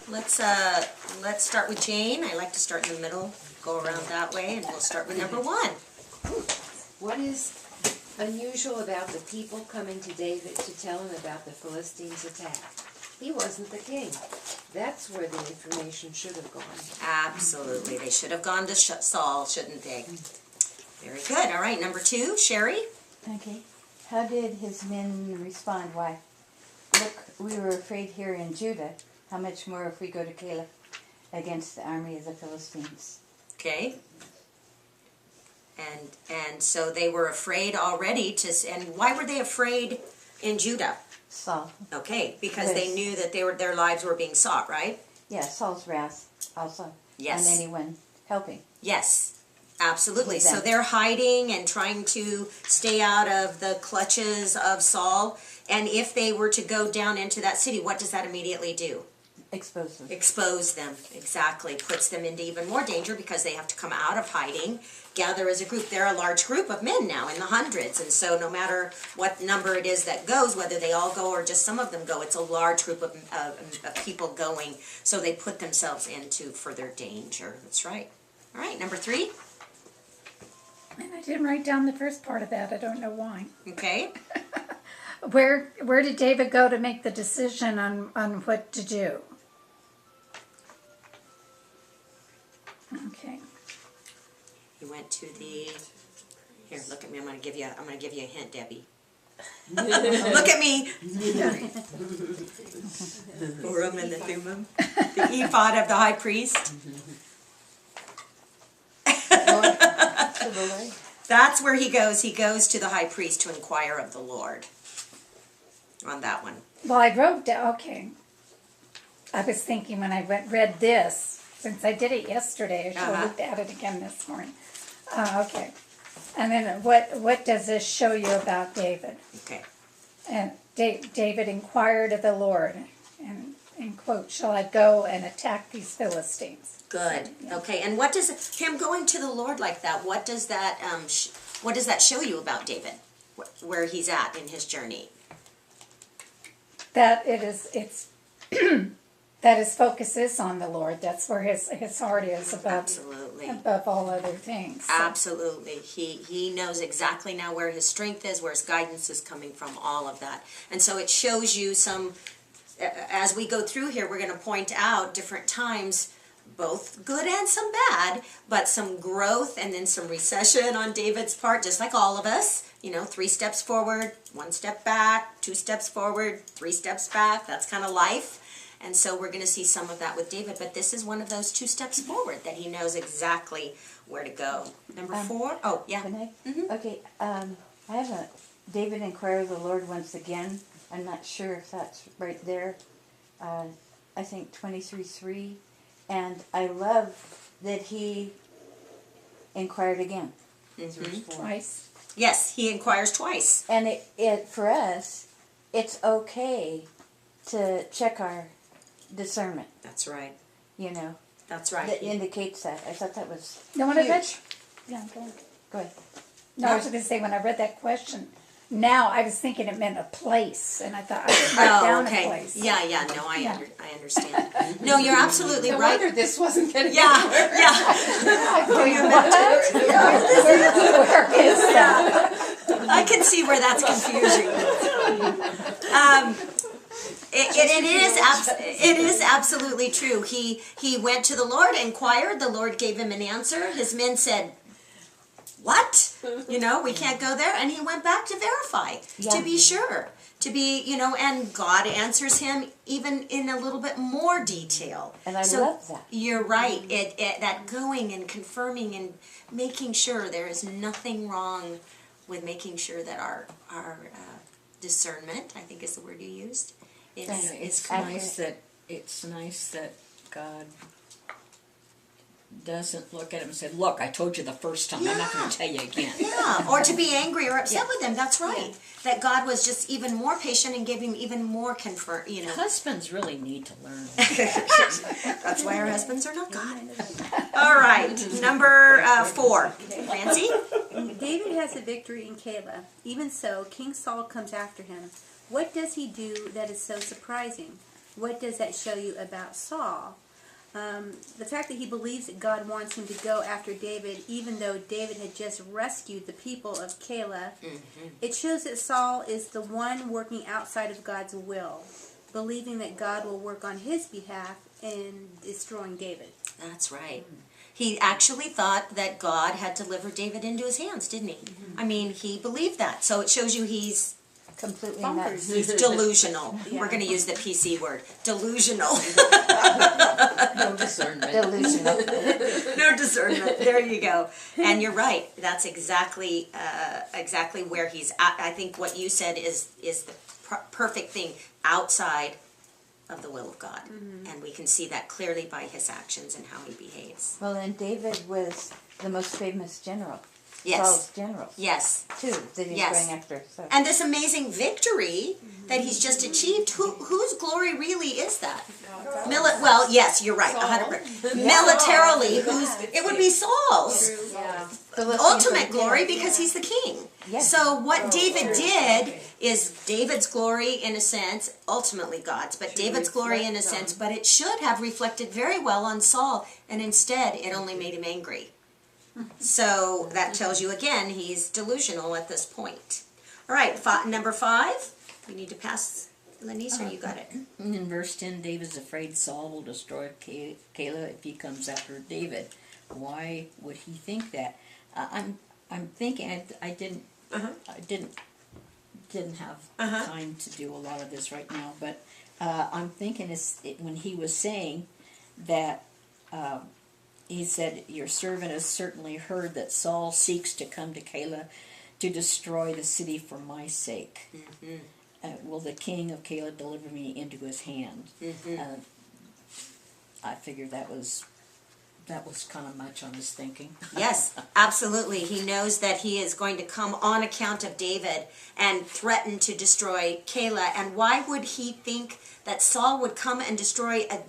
let's start with Jane. I like to start in the middle, go around that way, and we'll start with number 1. What is unusual about the people coming to David to tell him about the Philistines' attack? He wasn't the king. That's where the information should have gone. Absolutely. They should have gone to Saul, shouldn't they? Very good. All right, number 2, Sherry. Okay. How did his men respond? Why, look, we were afraid here in Judah. How much more if we go to Caleb against the army of the Philistines? Okay. And so they were afraid already and why were they afraid in Judah? Saul. Okay, because they knew that their lives were being sought, right? Yeah, Saul's wrath also. Yes. On anyone helping. Yes, absolutely. So they're hiding and trying to stay out of the clutches of Saul. And if they were to go down into that city, what does that immediately do? Expose them. Expose them, exactly. Puts them into even more danger because they have to come out of hiding, gather as a group. They're a large group of men now in the hundreds, and so no matter what number it is that goes, whether they all go or just some of them go, it's a large group of people going, so they put themselves into further danger. That's right. All right, number 3. And I didn't write down the first part of that. I don't know why. Okay. Where did David go to make the decision on what to do? Okay. He went to the. Here, look at me. I'm gonna give you a hint, Debbie. Look at me. Urim and the Thummim, the ephod of the high priest. That's where he goes. He goes to the high priest to inquire of the Lord. On that one. Well, I wrote down. Okay. I was thinking when I read this, since I did it yesterday, I should have looked at it again this morning. Okay. And then what does this show you about David? Okay. And David inquired of the Lord, and in quote, shall I go and attack these Philistines? Good. Yeah. Okay. And what does him going to the Lord like that? What does that show you about David? Where he's at in his journey? That that his focus is on the Lord. That's where his heart is above all other things. So. Absolutely. He knows exactly now where his strength is, where his guidance is coming from, all of that. And so it shows you some, as we go through here, we're going to point out different times, both good and some bad, but some growth and then some recession on David's part, just like all of us. 3 steps forward, 1 step back, 2 steps forward, 3 steps back. That's kind of life. And so we're going to see some of that with David. But this is one of those 2 steps forward that he knows exactly where to go. Number 4. Oh, yeah. Okay. I have David inquired of the Lord once again. I'm not sure if that's right there. I think 23:3. And I love that he inquired again. Twice. Yes, he inquires twice. And it for us, it's okay to check our discernment. That's right. That's right. That indicates that. I thought that was When I read, yeah, Go ahead. No, I was going to say when I read that question, now I was thinking it meant a place, and I thought I should write down a place. Yeah. No, I understand. No, you're absolutely No right. wonder this wasn't going to Yeah. Where is that? I can see where that's confusing. It is absolutely true. He went to the Lord, inquired. The Lord gave him an answer. His men said, "What? We can't go there." And he went back to verify, to be sure, and God answers him even in a little bit more detail. And I love that. You're right. That going and confirming and making sure there is nothing wrong with making sure that our discernment, I think is the word you used, it's nice that God doesn't look at him and say, "Look, I told you the first time. I'm not going to tell you again." Yeah, or to be angry or upset with him. That's right. Yeah. That God was just even more patient and gave him even more Husbands really need to learn. That's why our husbands are not God. All right, number 4. Nancy? David has a victory in Keilah. Even so, King Saul comes after him. What does he do that is so surprising? what does that show you about Saul? The fact that he believes that God wants him to go after David, even though David had just rescued the people of Keilah, it shows that Saul is the one working outside of God's will, believing that God will work on his behalf in destroying David. That's right. He actually thought that God had delivered David into his hands, didn't he? I mean, he believed that. So it shows you he's Completely Bonkers. nuts. delusional. Yeah. We're going to use the PC word. Delusional. No discernment. Delusional. No discernment. There you go. And you're right. That's exactly where he's at. I think what you said is the perfect thing, outside of the will of God. And we can see that clearly by his actions and how he behaves. Well, and David was the most famous general. Yes. Saul's general, Yes. too, that he's Yes. going after. So. And this amazing victory that he's just achieved, whose glory really is that? Well, yes, you're right, 100%. Militarily, it would be Saul's ultimate glory because he's the king. Yes. So what David did is David's glory in a sense, ultimately God's, but David's glory in a sense, but it should have reflected very well on Saul, and instead it only made him angry. So that tells you again he's delusional at this point. All right, number 5. You need to pass, Lenise, or you got it? In verse 10, David's afraid Saul will destroy Keilah if he comes after David. Why would he think that? I'm thinking I didn't have time to do a lot of this right now, but I'm thinking when he was saying that. He said, "Your servant has certainly heard that Saul seeks to come to Keilah to destroy the city for my sake. Will the king of Keilah deliver me into his hand?" I figured that was kind of much on his thinking. Yes, absolutely. He knows that he is going to come on account of David and threaten to destroy Keilah. And why would he think that Saul would come and destroy a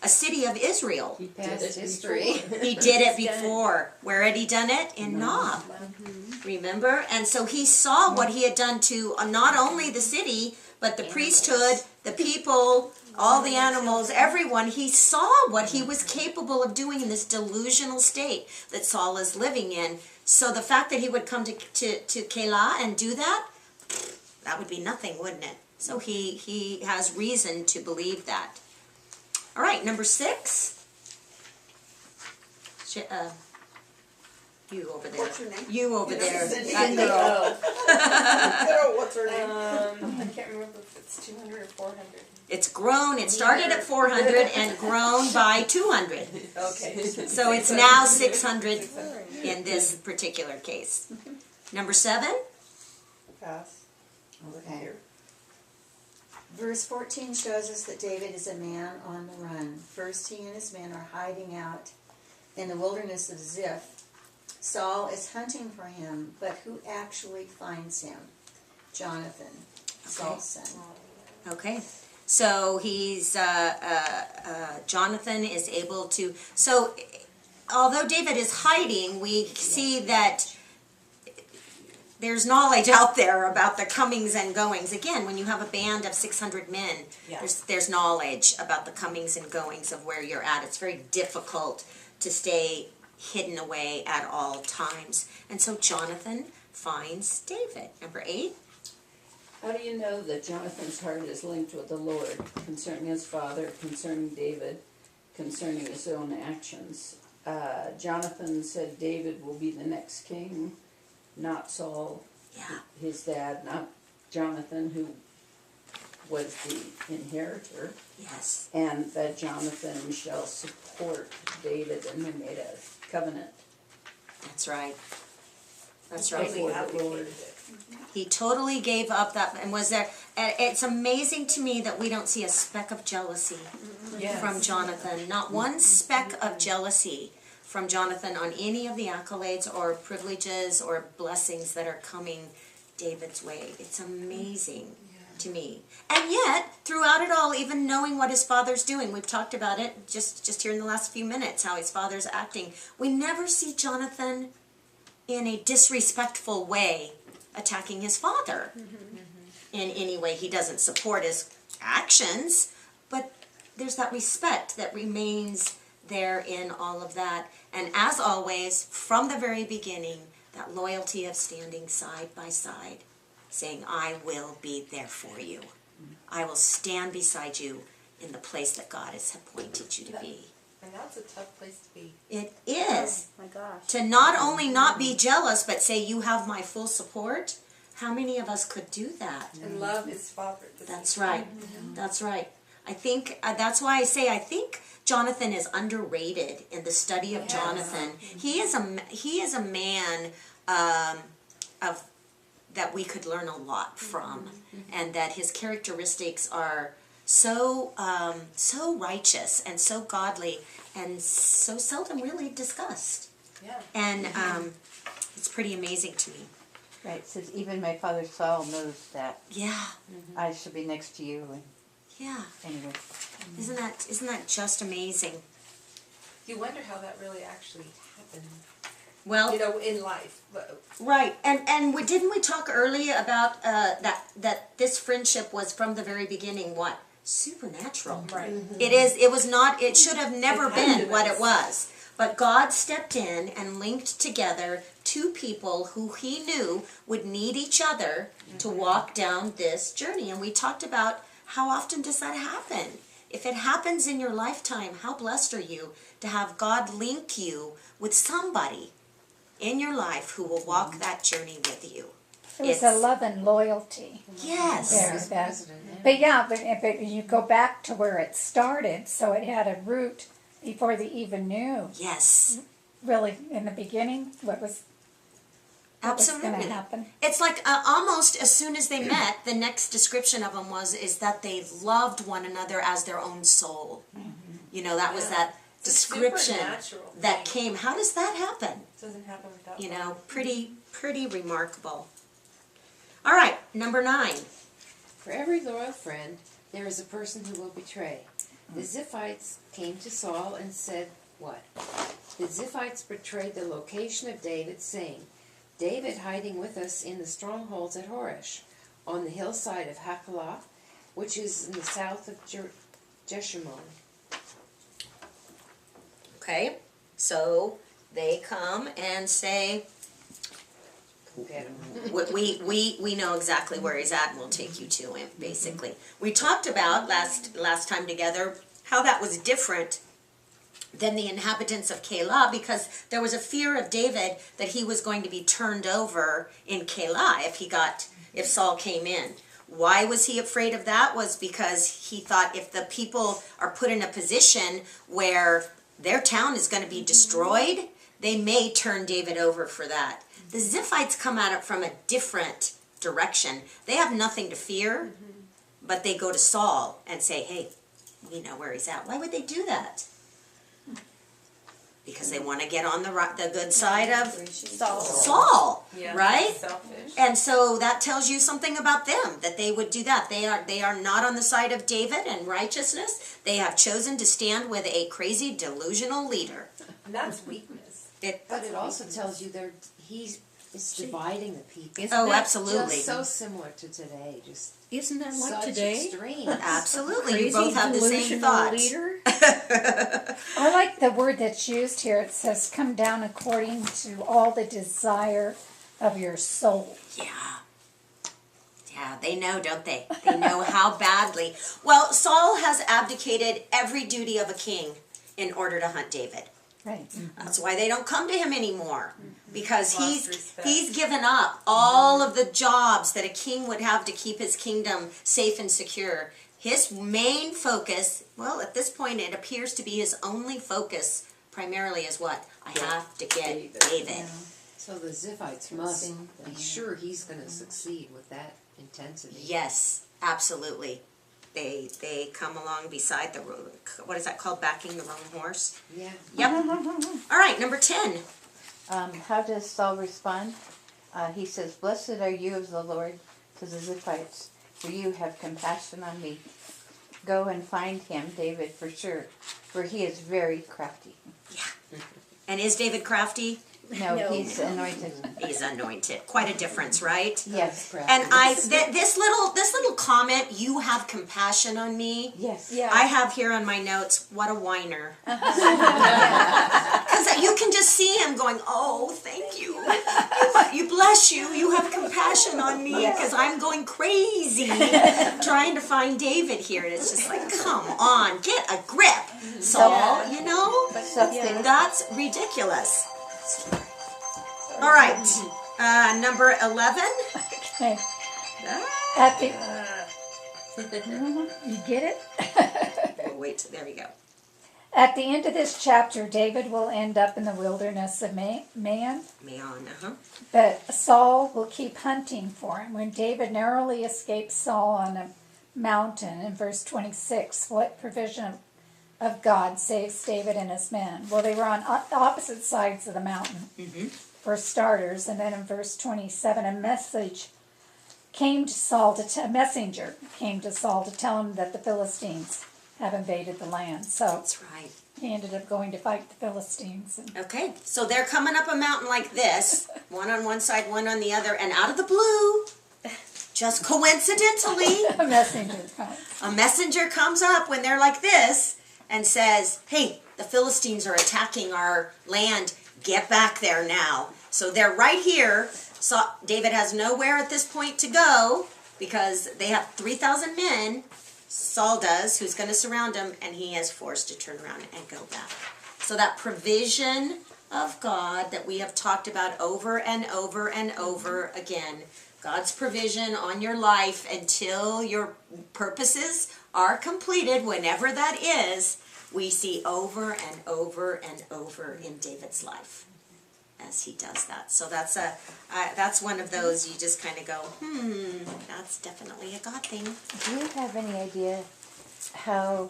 city of Israel? Past history. He did it before. Where had he done it? In Nob. Remember? And so he saw what he had done to not only the city, but the priesthood, the people, all the animals, everyone. He saw what he was capable of doing in this delusional state that Saul is living in. So the fact that he would come to Keilah and do that, that would be nothing, wouldn't it? So he has reason to believe that. All right, number 6. You over there. What's her name? You over there. Cindy. That girl. Oh, what's her name? I can't remember if it's 200 or 400. It's grown. It started at 400 and grown by 200. Okay. So it's now 600 in this particular case. Number 7. Pass. Okay. Verse 14 shows us that David is a man on the run. First, he and his men are hiding out in the wilderness of Ziph. Saul is hunting for him, but who actually finds him? Jonathan, Saul's son. Okay. So he's, Jonathan is able to, so although David is hiding, we see that there's knowledge out there about the comings and goings. Again, when you have a band of 600 men, there's knowledge about the comings and goings of where you're at. It's very difficult to stay hidden away at all times. And so Jonathan finds David. Number 8. How do you know that Jonathan's heart is linked with the Lord concerning his father, concerning David, concerning his own actions? Jonathan said David will be the next king, not Saul, his dad, not Jonathan, who was the inheritor. Yes. And that Jonathan shall support David, and they made a covenant. That's right. That's right. Before the Lord. He totally gave up that and was there. And it's amazing to me that we don't see a speck of jealousy from Jonathan. Not one speck of jealousy from Jonathan on any of the accolades or privileges or blessings that are coming David's way. It's amazing to me. And yet, throughout it all, even knowing what his father's doing, we've talked about it just here in the last few minutes, how his father's acting. We never see Jonathan in a disrespectful way attacking his father in any way. He doesn't support his actions, but there's that respect that remains there in all of that. And as always, from the very beginning, that loyalty of standing side by side, saying, I will be there for you. I will stand beside you in the place that God has appointed you to be. And that's a tough place to be. It is. Oh my gosh. To not only not be jealous, but say, you have my full support. How many of us could do that? And love is father. That's right. That's right. I think, that's why I say, I think Jonathan is underrated in the study of Jonathan. He is a man of that we could learn a lot from, and that his characteristics are so righteous and so godly and so seldom really discussed. Yeah. And it's pretty amazing to me. Right, it says, even my father Saul knows that Yeah, I shall be next to you. And yeah. anyway, Isn't that just amazing? You wonder how that really actually happened. Well, You know, in life. But right, and didn't we talk earlier about that this friendship was from the very beginning what? Supernatural. right. It was not, it should have never It had been to what be. it was. But God stepped in and linked together two people who he knew would need each other to walk down this journey. And we talked about how often does that happen? If it happens in your lifetime, how blessed are you to have God link you with somebody in your life who will walk that journey with you. It was a love and loyalty Yes. there. Vice That, president, yeah. but yeah, but if you go back to where it started, so it had a root before they even knew, Yes. really, in the beginning, what was going Absolutely. to happen. It's like almost as soon as they met, the next description of them is that they loved one another as their own soul. You know, that was Yeah. that It's a description supernatural that thing. came. How does that happen? Doesn't happen without You love. know, pretty remarkable. All right, number 9. For every loyal friend, there is a person who will betray. The Ziphites came to Saul and said, what? The Ziphites betrayed the location of David, saying, David hiding with us in the strongholds at Horesh, on the hillside of Hakilah, which is in the south of Jeshimon. Okay, so they come and say, Go get him. we know exactly where he's at, and we'll take you to him, basically. We talked about last time together how that was different than the inhabitants of Keilah, because there was a fear of David that he was going to be turned over in Keilah if Saul came in. Why was he afraid of that? Was because he thought if the people are put in a position where their town is going to be destroyed, they may turn David over for that. The Ziphites come at it from a different direction. They have nothing to fear, but they go to Saul and say, hey, we know where he's at. Why would they do that? Because they want to get on the good side of Saul, Yeah, right? Selfish. And so that tells you something about them, that they would do that. They are not on the side of David and righteousness. They have chosen to stand with a crazy, delusional leader. And that's weakness. But it also tells you he's dividing the people. Isn't Oh, that absolutely. Just so similar to today. Just Isn't that like such today? extremes. Absolutely. Crazy, You both have the same delusional thoughts. leader? I like the word that's used here. It says, come down according to all the desire of your soul. Yeah. Yeah, they know, don't they? They know how badly. Well, Saul has abdicated every duty of a king in order to hunt David. Right. That's why they don't come to him anymore. Because Lost respect. he's given up all of the jobs that a king would have to keep his kingdom safe and secure. His main focus, well, at this point it appears to be his only focus primarily is what? I have to get David. So the Ziphites must be sure he's going to succeed with that intensity. Yes, absolutely. They come along beside the road. What is that called? Backing the wrong horse? Yeah. Yep. All right, number 10. how does Saul respond? He says, blessed are you of the Lord to the Ziphites, for you have compassion on me. Go and find him, David, for sure, for he is very crafty. And is David crafty? No, No. he's anointed. He's anointed. Quite a difference, right? Yes. And this little comment, you have compassion on me. Yes. Yeah. I have here on my notes, what a whiner. Because you can just see him going, oh, thank you. You bless you. You have compassion on me because I'm going crazy trying to find David here. And it's just like, come on, get a grip, Saul, you know? Something. That's ridiculous. All right, number 11. Okay. At the, you get it? Oh, wait, there we go. At the end of this chapter, David will end up in the wilderness of Man, Mayon, but Saul will keep hunting for him. When David narrowly escapes Saul on a mountain in verse 26, what provision of God saves David and his men? Well, they were on opposite sides of the mountain, for starters, and then in verse 27, a messenger came to Saul to tell him that the Philistines have invaded the land. So That's right. he ended up going to fight the Philistines. And Okay, so they're coming up a mountain like this, one on one side, one on the other, and out of the blue, just coincidentally, a messenger comes up when they're like this and says, hey, the Philistines are attacking our land. Get back there now. So they're right here. So David has nowhere at this point to go because they have 3,000 men. Saul does, who's going to surround him, and he is forced to turn around and go back. So that provision of God that we have talked about over and over and over again, God's provision on your life until your purposes are completed, whenever that is, we see over and over and over in David's life as he does that. So that's one of those you just kind of go, that's definitely a God thing. Do you have any idea how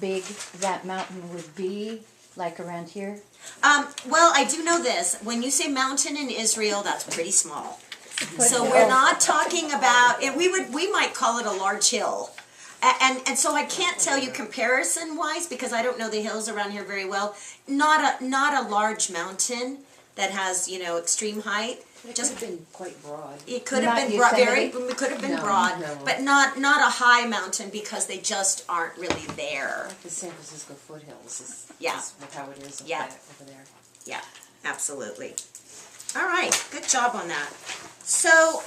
big that mountain would be, like around here? Well, I do know this. When you say mountain in Israel, that's pretty small. So we're not talking about, we might call it a large hill. And so I can't tell you comparison-wise because I don't know the hills around here very well. Not a large mountain that has, extreme height. It could have been quite broad. It could have Not been broad, Yosemite? it could have been No, broad, no. but not a high mountain because they just aren't really there. Like the San Francisco foothills is Yeah. how it is Yeah. over there. Yeah, absolutely. All right, good job on that. So,